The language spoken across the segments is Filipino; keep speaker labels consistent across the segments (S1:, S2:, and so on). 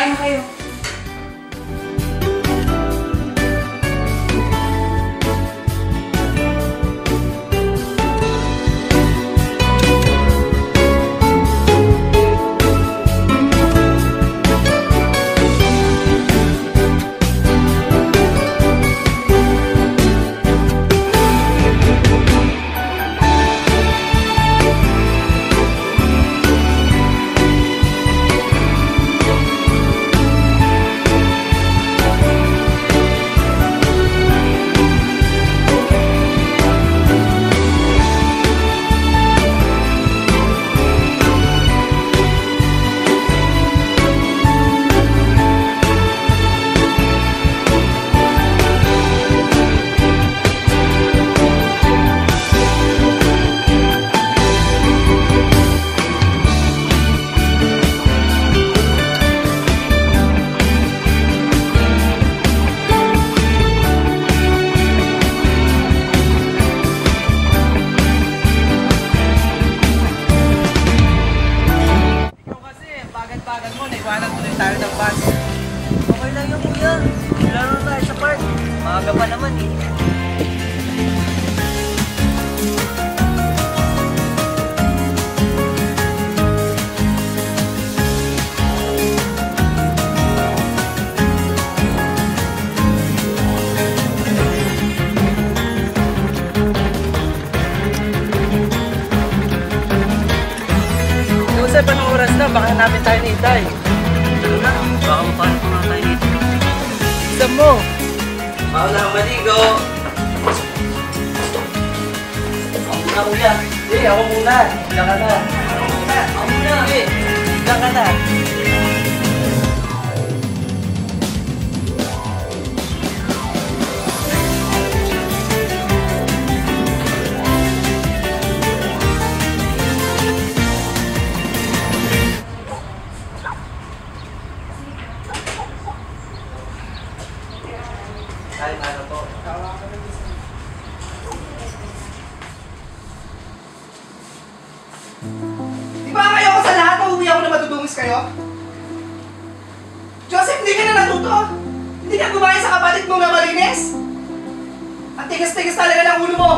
S1: Kain na kayo.
S2: Iwanan tuloy tayo ng bus. Okay lang yung kuya. Laro tayo sa park. Maaga pa naman eh. Joseph, anong oras na? Baka hanapin tayo ni Itay. Ano na? Baka mapano pa nga tayo dito. Isam mo! Baka na maligo! Ako muna kuya. Ako muna. Diyan ka na. Ako muna. Diyan ka na. Ay, ano po?
S1: Di ba kayo ako sa lahat? Uuwi ako na matudungis kayo? Joseph, hindi ka na natuto? Hindi ka gumaya sa kapatid mo na malinis? Ang tigas-tigas talaga ng ulo mo!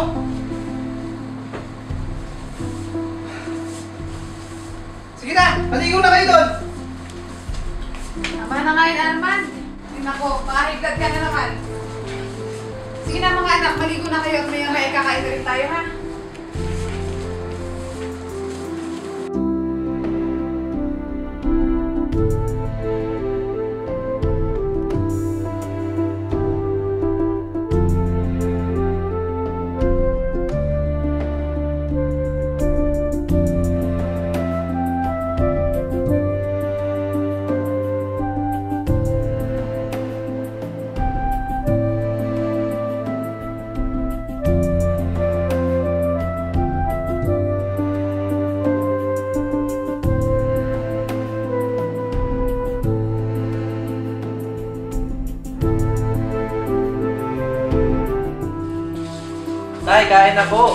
S1: Sige na, maligo na kayo doon!
S3: Tama na nga yun, Arman. Nako, makahiglat ka na naman. Sige na mga anak, maligo na kayo at may kakain na rin tayo, ha?
S2: Tay, kain na po.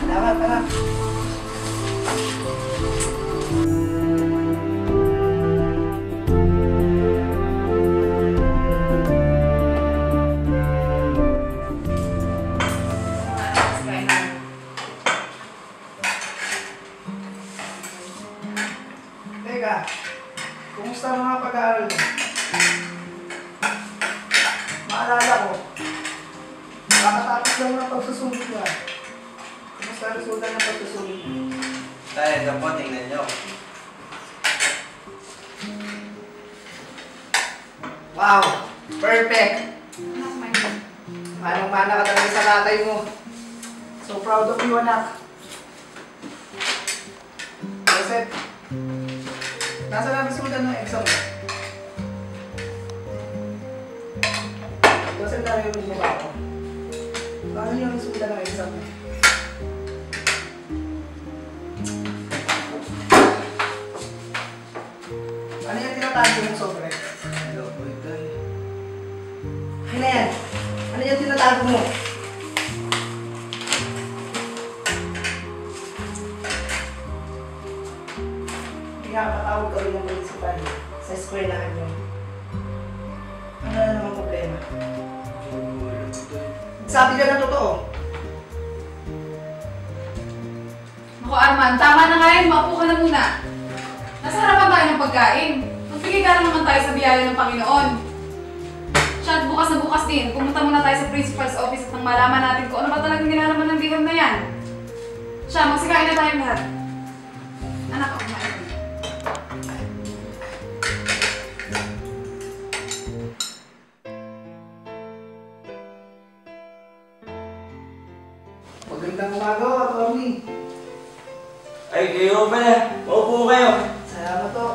S1: Tara. Teka, kumusta ang mga pag-aaral mo? Maalala ko, nakatapos lang ng pagsusulit mo. Kumusta ang resulta ng pagsusulit mo?
S2: Tay, ito po, tingnan nyo.
S1: Wow! Perfect!
S3: Anak, may
S1: Manang-mana ka talaga sa tatay mo. So proud of you, anak. Joseph, nasa na resulta ng exam mo? Joseph, narinig mo ba ako? Paano yung resulta ng exam mo? Ano yung tinatago mong sobre?
S2: Hello po, Tay.
S1: Ano yan? Ano yung tinatago mo? Pinatawag kami ng principal sa eskwelahan niyo. Ano na naman problema? Sabi ka na totoo.
S3: Naku Arman, tama na nga yan. Maupo ka na muna. Nasa harapan tayo ng pagkain. Magbigay ka naman tayo sa biyaya ng Panginoon. Siya, bukas na bukas din. Pumunta muna tayo sa principal's office at nang malaman natin kung ano ba talagang nilalaman ng biham na yan. Siya, magsikain na tayong lahat. Anak, ako kumain.
S1: Magandang umaga, Tommy.
S4: Ay, kayo pala. Maupo kayo.
S1: Salamat to.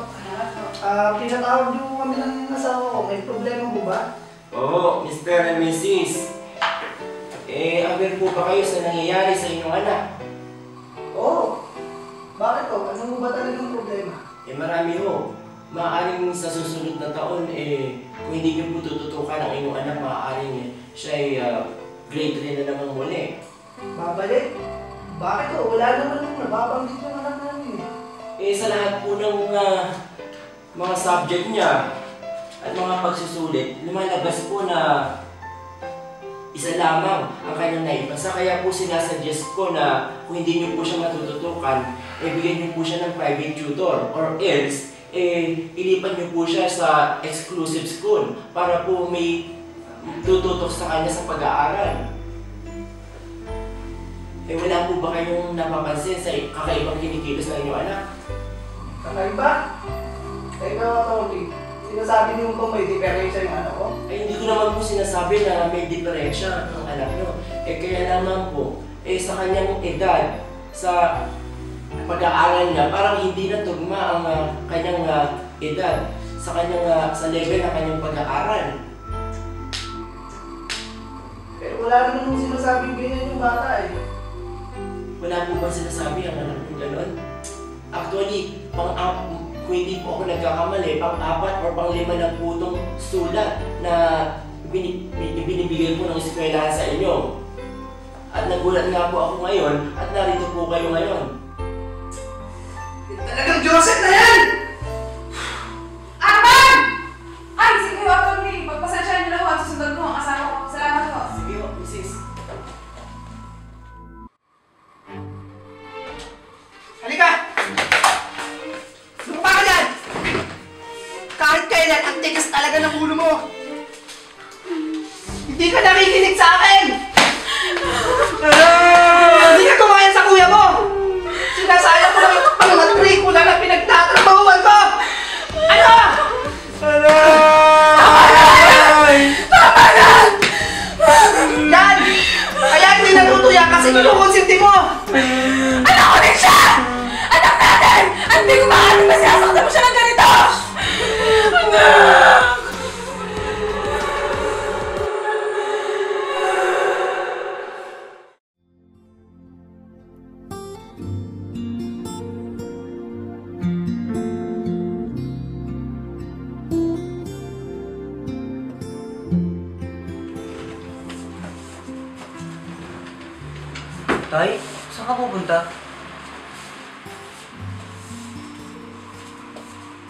S1: Pinatawag niyo kami ng asawa ko. May problema mo ba?
S4: Oo, Mr. and Mrs. Aware po ba kayo sa nangyayari sa inyong anak?
S1: Oo. Bakit to? Ano ba talagang problema?
S4: Marami ho. Maaaring sa susunod na taon, kung hindi niyo po tututukan ang inyong anak, maaaring siya ay grade 3 na naman muli.
S1: Babalik? Bakit to? Wala naman nung nababanggit yung anak namin.
S4: Sa lahat po ng mga subject niya at mga pagsusulit, lumalabas po na isa lamang ang kanyang naipasa. Kaya po sinasuggest ko na kung hindi niyo po siya matututukan, bigyan niyo po siya ng private tutor or else, ilipat niyo po siya sa exclusive school para po may tututok sa kanya sa pag-aaral. Wala po ba kayong napapansin sa kakaibang kinikilos ng inyong anak?
S1: Kakaiba? Ikaw, Tommy. Sinasabi niyo kung may diferensya yung anak ko?
S4: Hindi ko naman po sinasabi na may diferensya ang anak niyo. Kaya naman po, sa kanyang edad, sa pag-aaral niya, parang hindi na tugma ang kanyang edad sa level ng kanyang pag-aaral.
S1: Pero wala naman nung sinasabing ganyan yung bata eh.
S4: Wala po ba sinasabi ang anak niyo gano'n? Actually, kung hindi po ako nagkakamali, pang-4 or pang-5 na po itong sulat na binibigay po ng eskwelahan sa inyo. At nagulat nga po ako ngayon at narito po kayo ngayon.
S1: Talagang Joseph na yan!
S3: Arman! Ay, sige, Atty. Pagpasensyahan niyo na ho at susundan ko ang asawa ko. Salamat ho.
S4: Sige po, Mrs.
S1: Halika! Lumapa ka dyan! Kahit kailan, ang tigas talaga ng ulo mo! Hindi ka nakikinig sa akin! Hindi ka kumain sa kuya mo! Sinasayang ko lang yung pang-matrikula na pinagtatrabahuan ko! Ano? Tama na! Tama na! Yan! Kaya hindi natutuya kasi kinukonsinti mo! Anak ko din siya! Anak natin! Hindi ko maaari na sinasaktan mo siya ng ganito! Anak!
S2: Tay, saan ka pupunta?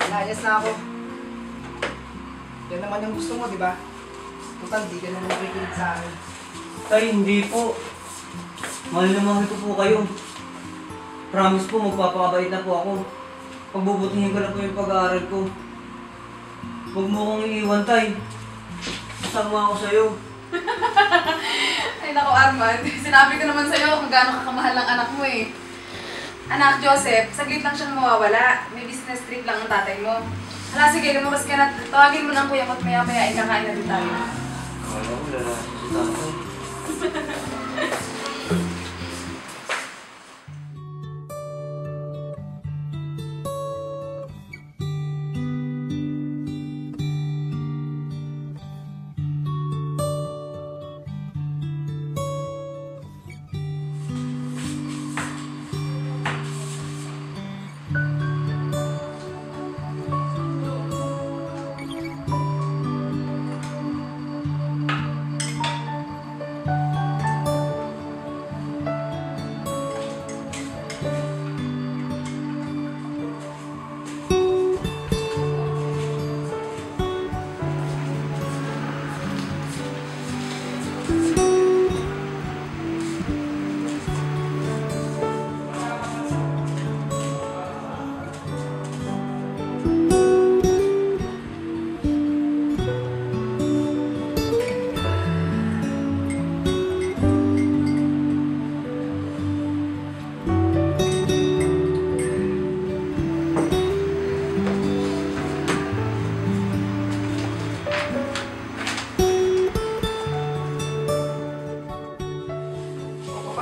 S1: Naayos na ako. Yan naman yung gusto mo, di ba? Total, di ka na nakikinig sa akin.
S2: Tay, hindi po. Mahal na mahal ko po kayo. Promise po, magpapakabait na po ako. Pagbubutihin ko na po yung pag-aaral ko. Huwag mo akong iiwan, Tay. Kasama ako sa'yo.
S3: Ay, naku Arman. Sinabi ko naman sa'yo kung gaano kakamahal ng anak mo eh. Anak Joseph, saglit lang siyang mawawala. May business trip lang ang tatay mo. Hala, sige, lumabas ka na. Tawagin mo ng kuya ko at maya-maya ikakain na din tayo.
S2: Kala ko, lalaki si tatay.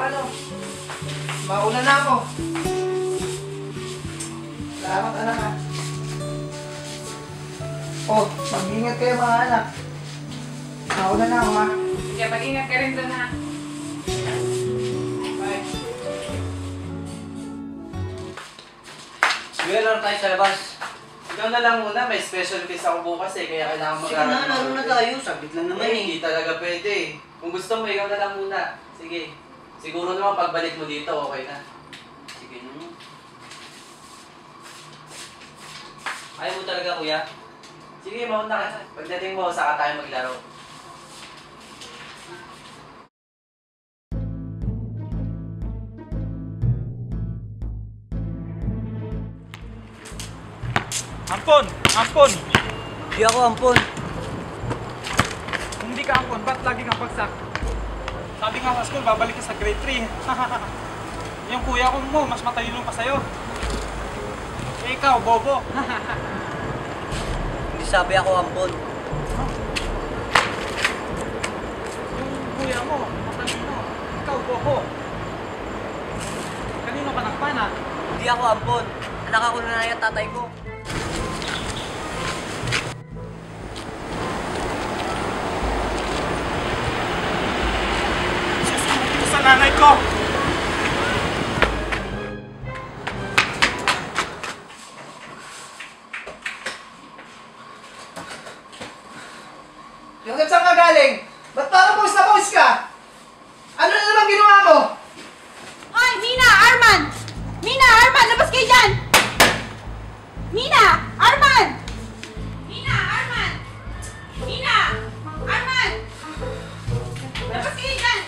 S1: Paano? Mauna na ako. Salamat anak ha. Oh, mag-ingat kayo mga anak. Mauna na ako ha.
S3: Sige, mag-ingat ka rin doon ha.
S1: Bye.
S2: Sige, laro tayo sa labas.
S5: Ikaw na lang muna, may special case ako bukas eh, kaya kailangan
S2: Sige na, laro na tayo. Saglit lang naman
S5: Hindi talaga pwede eh. Kung gusto mo, ikaw na lang muna. Sige. Siguro naman pagbalik mo dito, okay na.
S2: Sige na. Ayaw mo talaga, kuya?
S5: Sige, mauna ka. Pagdating mo, saka tayo maglaro.
S6: Ampon! Ampon!
S2: Di ako ampon.
S6: Kung hindi ka ampon, ba't lagi kang bagsak? Sabi nga sa school, babalik ka sa grade 3. Yung kuya ko mo, mas matalino pa sa'yo. Eh ikaw, bobo.
S2: Hindi sabi ako ampon.
S6: Yung kuya mo, matalino. Ikaw, bobo. Kanino ka nagpana?
S2: Hindi ako ampon. Anak ako na yung tatay ko.
S6: Ito sa nanay ko!
S1: Joseph, saan ka galing? Ba't parang pawis na pawis ka? Ano na naman ginawa mo?
S7: Hoy, Mina! Arman! Mina! Arman! Labas kayo dyan! Mina! Arman! Mina! Arman! Mina! Arman! Labas kayo dyan!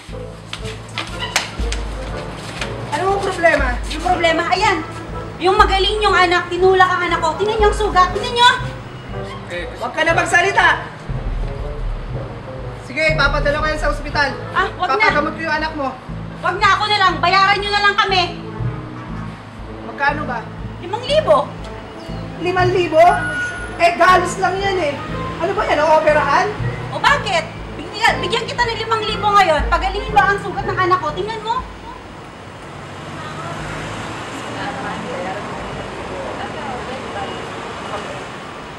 S1: Ano ang problema?
S7: Yung problema, ayan! Yung magaling yung anak, tinulak ang anak ko. Tingnan niyo ang sugat. Tingnan niyo!
S1: Huwag ka na magsalita! Sige, papadala ko yan sa ospital.
S7: Ah, wag na!
S1: Papagamot ko yung anak mo.
S7: Wag na, ako na lang. Bayaran niyo na lang kami.
S1: Magkano ba?
S7: 5,000.
S1: 5,000? Eh, galos lang yan eh. Ano ba yan? Operahan?
S7: O bakit? Bigyan kita ng 5,000 ngayon. Pagalingin ba ang sugat ng anak ko? Tingnan mo.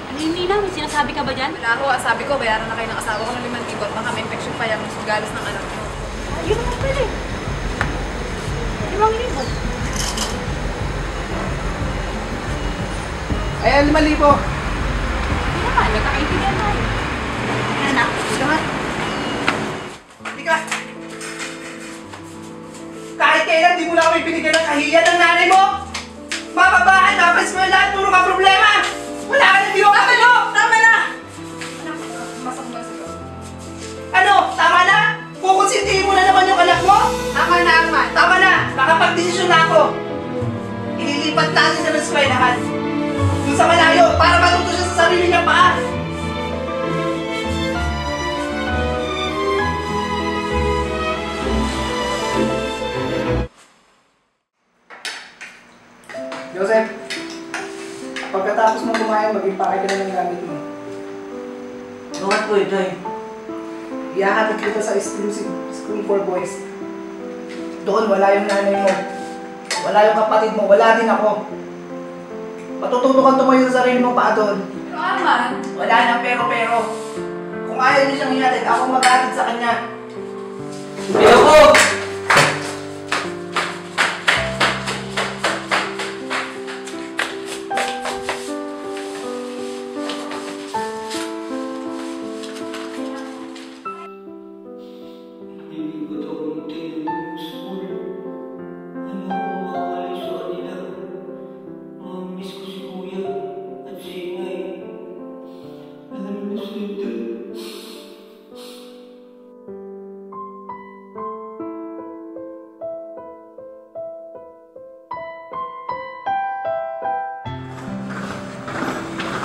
S7: Ano yun, Nina? May sinasabi ka ba dyan?
S3: Wala ho, sabi ko, bayaran na kayo ng asawa ko ng 5,000 at baka may infection pa yan ng galos ng anak mo.
S7: Yun naman pala eh. 5,000.
S1: Ayan, 5,000.
S7: Hindi naman, nagkakaintindihan tayo. Anak,
S1: Sige nga. Hindi ka. Kahit kailan di mo na kami binigyan ng kahiyan ng nanay mo. Mapabahan, tapos mo lahat, puro ka problema. Wala ka nang diwa ka. Tama na!
S3: Masak mo siguro.
S1: Ano? Tama na? Kukonsintihin mo na naman yung anak mo?
S3: Tama na, Arman.
S1: Tama na! Nakapag-desisyon na ako. Ililipat natin sa eskwelahan. Doon sa malayo, para matuto siya sa sarili niyang paa. Joseph, pagkatapos mo kumain, mag-impake ka na ng gamit mo.
S2: Bakit po ito eh?
S1: Iahatid kita sa exclusive school for boys. Doon wala yung nanay mo. Wala yung kapatid mo. Wala din ako. Matututo kang tumayo sa sarili mo pa doon.
S3: Pero Arman,
S1: Wala nang pero-pero. Kung ayaw niyo siyang ihatid, ako mag-ahatid sa kanya.
S2: Ayoko!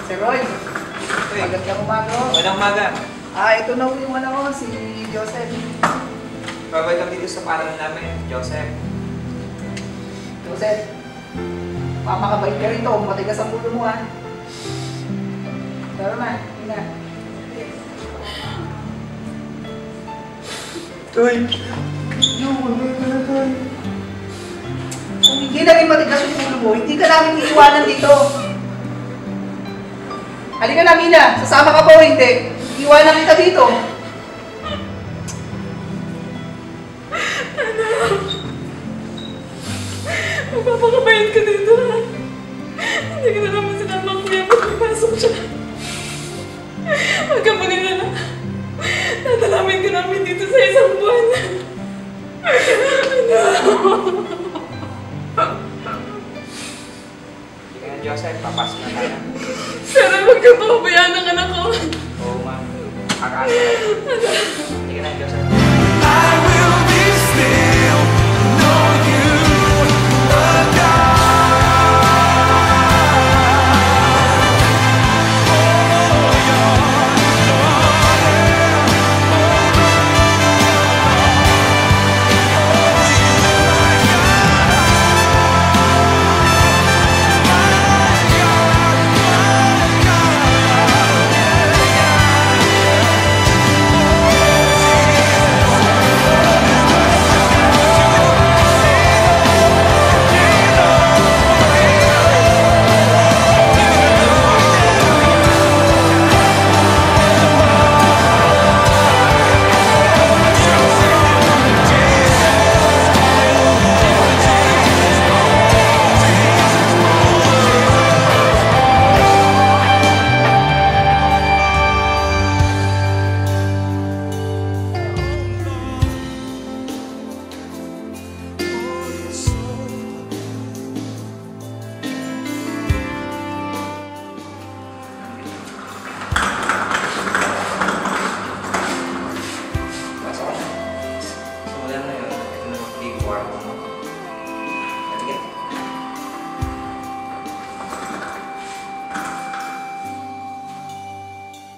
S1: Sir Roy, magandang umaga.
S6: Walang maga.
S1: Ito na yung anak ko, si Joseph.
S6: Babalik dito sa paaralan namin, Joseph.
S1: Joseph, papakabait ka rin to. Matigas ang ulo mo ha. Tara na, ina.
S6: Toy!
S1: Yung, naging matigas yung ulo mo, hindi ka namin iiwanan dito. Halika na, Mina. Sasama ka pa o hindi? Iiwanan kita dito.
S3: Magpapakabayan ka dito, ha? Hindi ka na naman sinama ang kuya mo pagpasok siya. Huwag kang mag-alala. Dadalamin ka namin dito sa isang buwan.
S6: Sige na, Joseph. Papasok na tayo.
S3: Sana huwag kang papabayaan ng anak ko.
S6: Oo, ma'am. Akasa. Sige na, Joseph.